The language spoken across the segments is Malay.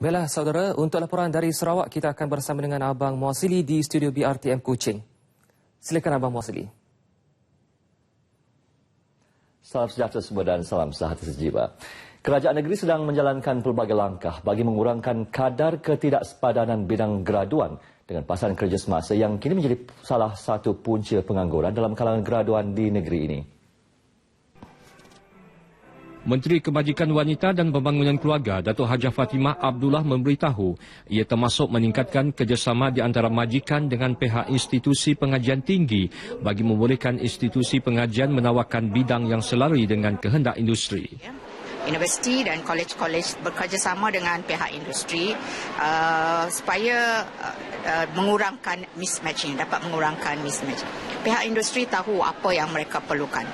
Baiklah saudara, untuk laporan dari Sarawak kita akan bersama dengan Abang Muasili di studio BRTM Kuching. Silakan Abang Muasili. Salam sejahtera semua dan salam sehati sejiwa. Kerajaan negeri sedang menjalankan pelbagai langkah bagi mengurangkan kadar ketidaksepadanan bidang graduan dengan pasaran kerja semasa yang kini menjadi salah satu punca pengangguran dalam kalangan graduan di negeri ini. Menteri Kebajikan Wanita dan Pembangunan Keluarga Datuk Hajah Fatimah Abdullah memberitahu ia termasuk meningkatkan kerjasama di antara majikan dengan pihak institusi pengajian tinggi bagi membolehkan institusi pengajian menawarkan bidang yang selari dengan kehendak industri. Universiti dan kolej-kolej bekerjasama dengan pihak industri supaya mengurangkan mismatching, dapat mengurangkan mismatch. Pihak industri tahu apa yang mereka perlukan.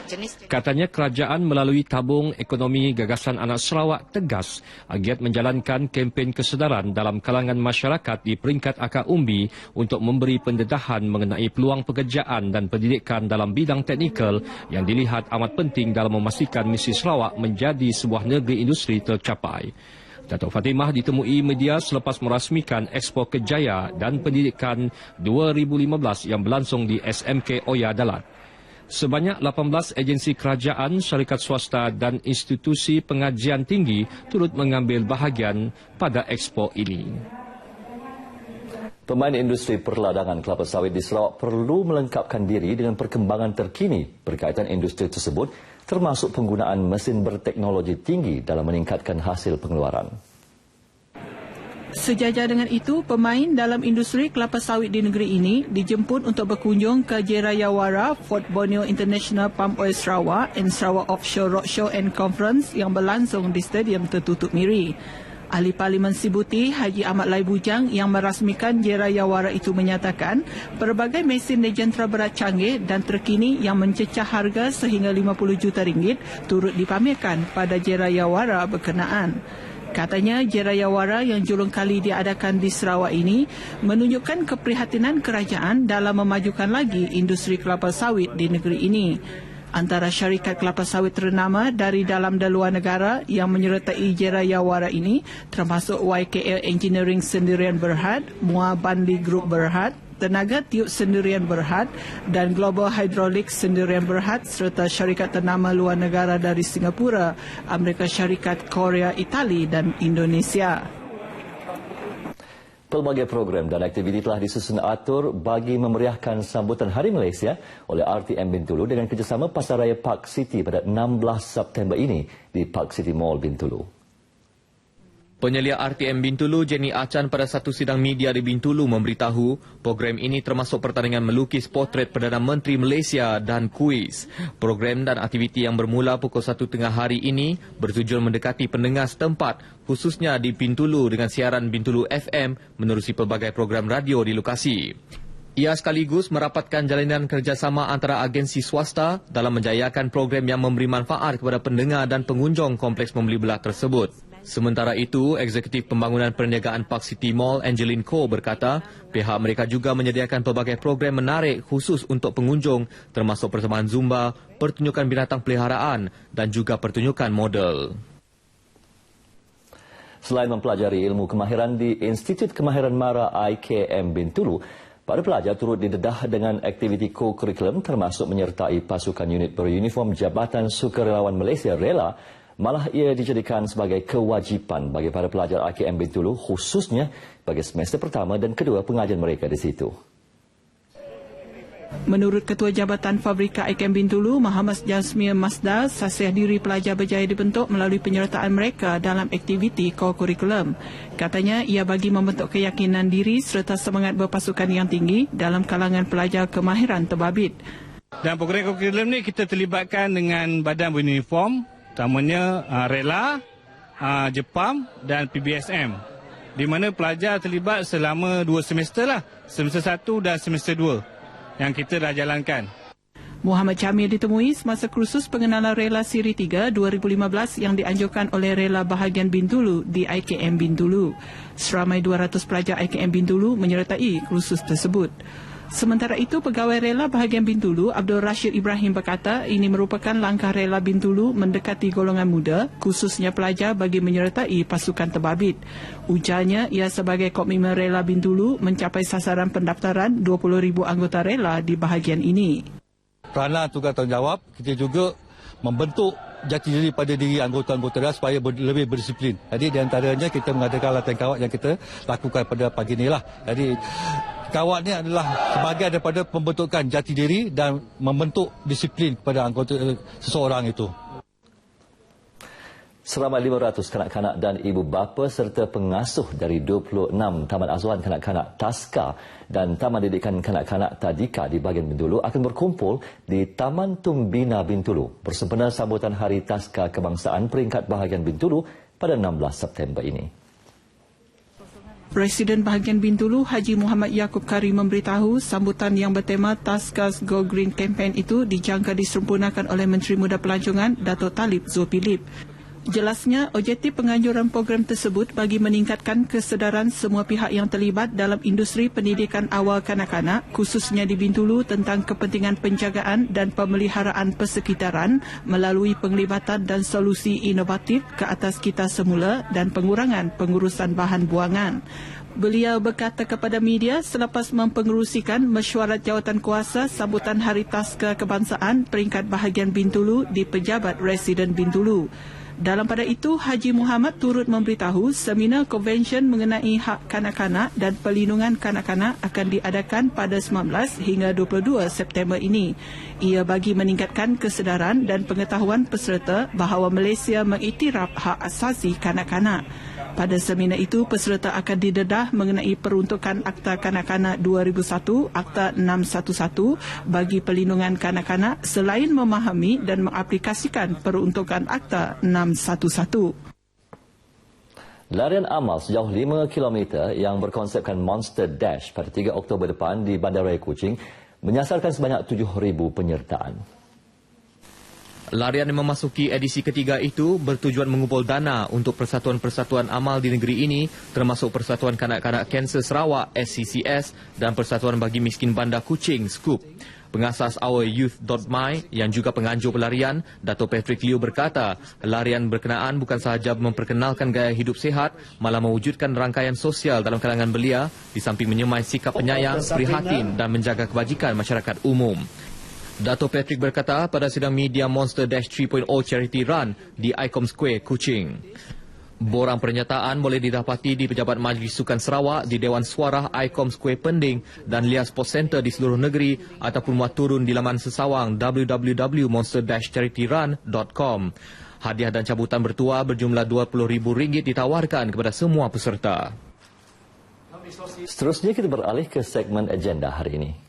Katanya kerajaan melalui tabung ekonomi gagasan anak Sarawak tegas giat menjalankan kempen kesedaran dalam kalangan masyarakat di peringkat akar umbi untuk memberi pendedahan mengenai peluang pekerjaan dan pendidikan dalam bidang teknikal yang dilihat amat penting dalam memastikan misi Sarawak menjadi sebuah negeri industri tercapai. Datuk Fatimah ditemui media selepas merasmikan Expo Kejaya dan Pendidikan 2015 yang berlangsung di SMK Oya Dalat. Sebanyak 18 agensi kerajaan, syarikat swasta dan institusi pengajian tinggi turut mengambil bahagian pada Expo ini. Pemain industri perladangan kelapa sawit di Sarawak perlu melengkapkan diri dengan perkembangan terkini berkaitan industri tersebut, termasuk penggunaan mesin berteknologi tinggi dalam meningkatkan hasil pengeluaran. Sejajar dengan itu, pemain dalam industri kelapa sawit di negeri ini dijemput untuk berkunjung ke Jerayawara Fort Borneo International Palm Oil Sarawak and Sarawak Offshore Roadshow and Conference yang berlangsung di Stadium Tertutup Miri. Ahli Parlimen Sibuti Haji Ahmad Lai Bujang yang merasmikan Jerayawara itu menyatakan pelbagai mesin lejentera berat canggih dan terkini yang mencecah harga sehingga RM50 juta turut dipamerkan pada Jerayawara berkenaan. Katanya Jerayawara yang julung kali diadakan di Sarawak ini menunjukkan keprihatinan kerajaan dalam memajukan lagi industri kelapa sawit di negeri ini. Antara syarikat kelapa sawit ternama dari dalam dan luar negara yang menyertai Jerayawara ini termasuk YKL Engineering Sendirian Berhad, Mua Banli Group Berhad, Tenaga Tiup Sendirian Berhad dan Global Hydraulics Sendirian Berhad serta syarikat ternama luar negara dari Singapura, Amerika Syarikat, Korea, Itali dan Indonesia. Pelbagai program dan aktiviti telah disusun atur bagi memeriahkan sambutan Hari Malaysia oleh RTM Bintulu dengan kerjasama Pasaraya Park City pada 16 September ini di Park City Mall Bintulu. Penyelia RTM Bintulu Jenny Achan pada satu sidang media di Bintulu memberitahu program ini termasuk pertandingan melukis potret Perdana Menteri Malaysia dan kuis. Program dan aktiviti yang bermula pukul 1:30 hari ini bertujuan mendekati pendengar setempat khususnya di Bintulu dengan siaran Bintulu FM menerusi pelbagai program radio di lokasi. Ia sekaligus merapatkan jalinan kerjasama antara agensi swasta dalam menjayakan program yang memberi manfaat kepada pendengar dan pengunjung kompleks membeli belah tersebut. Sementara itu, Eksekutif Pembangunan Perniagaan Park City Mall Angeline Ko berkata, pihak mereka juga menyediakan pelbagai program menarik khusus untuk pengunjung termasuk persembahan Zumba, pertunjukan binatang peliharaan dan juga pertunjukan model. Selain mempelajari ilmu kemahiran di Institut Kemahiran Mara IKM Bintulu, para pelajar turut didedah dengan aktiviti co-curriculum termasuk menyertai pasukan unit beruniform Jabatan Sukarelawan Malaysia Rela. Malah ia dijadikan sebagai kewajipan bagi para pelajar IKM Bintulu khususnya bagi semester pertama dan kedua pengajian mereka di situ. Menurut Ketua Jabatan Fabrika IKM Bintulu, Muhammad Jasmir Masdar, sasiah diri pelajar berjaya dibentuk melalui penyertaan mereka dalam aktiviti co-curriculum. Katanya ia bagi membentuk keyakinan diri serta semangat berpasukan yang tinggi dalam kalangan pelajar kemahiran terbabit. Dan program co-curriculum ni kita terlibatkan dengan badan beruniform, utamanya Rela, Jepam dan PBSM, di mana pelajar terlibat selama 2 semester lah, semester 1 dan semester 2 yang kita dah jalankan. Muhammad Jamil ditemui semasa kursus pengenalan Rela Siri 3 2015 yang dianjurkan oleh Rela Bahagian Bintulu di IKM Bintulu. Seramai 200 pelajar IKM Bintulu menyertai kursus tersebut. Sementara itu, Pegawai Rela Bahagian Bintulu, Abdul Rashid Ibrahim berkata ini merupakan langkah Rela Bintulu mendekati golongan muda, khususnya pelajar bagi menyertai pasukan terbabit. Ujarnya, ia sebagai komitmen Rela Bintulu mencapai sasaran pendaftaran 20,000 anggota rela di bahagian ini. Peranan tugas tanggungjawab, kita juga membentuk jati diri pada diri anggota-anggota rela supaya lebih berdisiplin. Jadi di antaranya kita mengadakan latihan kawat yang kita lakukan pada pagi ini lah. Jadi kawat ni adalah sebahagian daripada pembentukan jati diri dan membentuk disiplin kepada anggota seseorang itu. Seramai 500 kanak-kanak dan ibu bapa serta pengasuh dari 26 Taman Asuhan Kanak-Kanak Taska dan Taman Didikan Kanak-Kanak Tadika di bahagian Bintulu akan berkumpul di Taman Tumbina Bintulu bersempena sambutan Hari Taska Kebangsaan peringkat bahagian Bintulu pada 16 September ini. Presiden Bahagian Bintulu Haji Muhammad Yaakob Kari memberitahu sambutan yang bertema Taskas Go Green Campaign itu dijangka disempurnakan oleh Menteri Muda Pelancongan Dato' Talib Zulkifli. Jelasnya, objektif penganjuran program tersebut bagi meningkatkan kesedaran semua pihak yang terlibat dalam industri pendidikan awal kanak-kanak, khususnya di Bintulu tentang kepentingan penjagaan dan pemeliharaan persekitaran melalui penglibatan dan solusi inovatif ke atas kita semula dan pengurangan pengurusan bahan buangan. Beliau berkata kepada media selepas mempengerusikan mesyuarat jawatankuasa sambutan Hari Taska Kebangsaan peringkat bahagian Bintulu di Pejabat Residen Bintulu. Dalam pada itu, Haji Muhammad turut memberitahu seminar konvensyen mengenai hak kanak-kanak dan perlindungan kanak-kanak akan diadakan pada 19 hingga 22 September ini. Ia bagi meningkatkan kesedaran dan pengetahuan peserta bahawa Malaysia mengiktiraf hak asasi kanak-kanak. Pada seminar itu, peserta akan didedah mengenai peruntukan Akta Kanak-Kanak 2001, Akta 611 bagi perlindungan kanak-kanak selain memahami dan mengaplikasikan peruntukan Akta 611. Larian amal sejauh 5 km yang berkonsepkan Monster Dash pada 3 Oktober depan di Bandaraya Kuching menyasarkan sebanyak 7,000 penyertaan. Larian yang memasuki edisi ketiga itu bertujuan mengumpul dana untuk persatuan-persatuan amal di negeri ini termasuk Persatuan Kanak-Kanak Kanser Sarawak SCCS dan Persatuan Bagi Miskin Bandar Kuching SKUP. Pengasas OurYouth.my yang juga penganjur pelarian, Dato' Patrick Liu berkata, larian berkenaan bukan sahaja memperkenalkan gaya hidup sihat, malah mewujudkan rangkaian sosial dalam kalangan belia di samping menyemai sikap penyayang, prihatin dan menjaga kebajikan masyarakat umum. Dato' Patrick berkata pada sidang media Monster Dash 3.0 Charity Run di ICOM Square, Kuching. Borang pernyataan boleh didapati di Pejabat Majlis Sukan Sarawak, di Dewan Suara ICOM Square Pending dan Lia Sports Center di seluruh negeri ataupun muat turun di laman sesawang www.monster-charityrun.com. Hadiah dan cabutan bertuah berjumlah RM20,000 ditawarkan kepada semua peserta. Seterusnya kita beralih ke segmen agenda hari ini.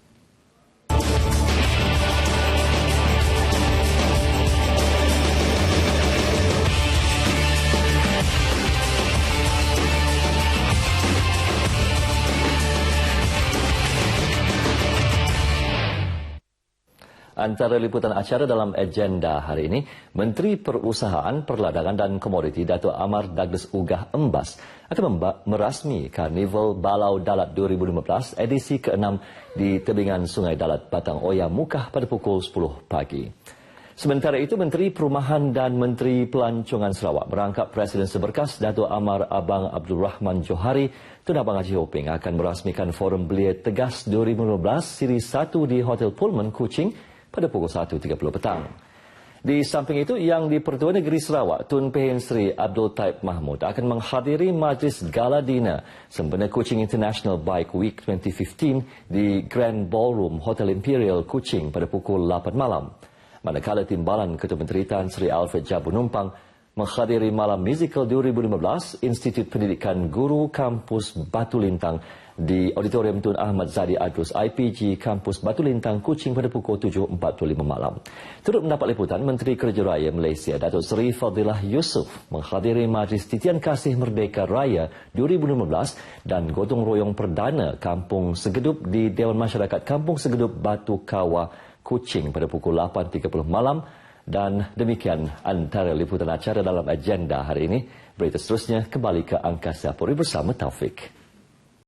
Antara liputan acara dalam agenda hari ini, Menteri Perusahaan, Perdagangan dan Komoditi Dato' Amar Douglas Ugah Embas akan merasmi Karnival Balau Dalat 2015 edisi ke-6 di tebingan Sungai Dalat, Batang Oya, Mukah pada pukul 10 pagi. Sementara itu, Menteri Perumahan dan Menteri Pelancongan Sarawak merangkap Presiden Seberkas Dato' Amar Abang Abdul Rahman Johari Tun Abang Haji Hoping akan merasmikan Forum Belia Tegas 2015 Siri 1 di Hotel Pullman, Kuching pada pukul 1.30 petang. Di samping itu, Yang di-Pertua Negeri Sarawak, Tun Pehin Sri Abdul Taib Mahmud akan menghadiri majlis gala dinner sempena Kuching International Bike Week 2015 di Grand Ballroom Hotel Imperial Kuching pada pukul 8 malam. Manakala Timbalan Ketua Menteri Tan Sri Alfred Jabu Numpang menghadiri Malam Musical 2015 Institut Pendidikan Guru Kampus Batu Lintang di Auditorium Tun Ahmad Zadi Adrus IPG Kampus Batu Lintang, Kuching pada pukul 7.45 malam. Turut mendapat liputan Menteri Kerja Raya Malaysia Datuk Seri Fadilah Yusof menghadiri Majlis Titian Kasih Merdeka Raya 2015 dan gotong royong perdana Kampung Segedup di Dewan Masyarakat Kampung Segedup Batu Kawa, Kuching pada pukul 8.30 malam. Dan demikian antara liputan acara dalam agenda hari ini. Berita seterusnya kembali ke Angkasa Puri bersama Taufik.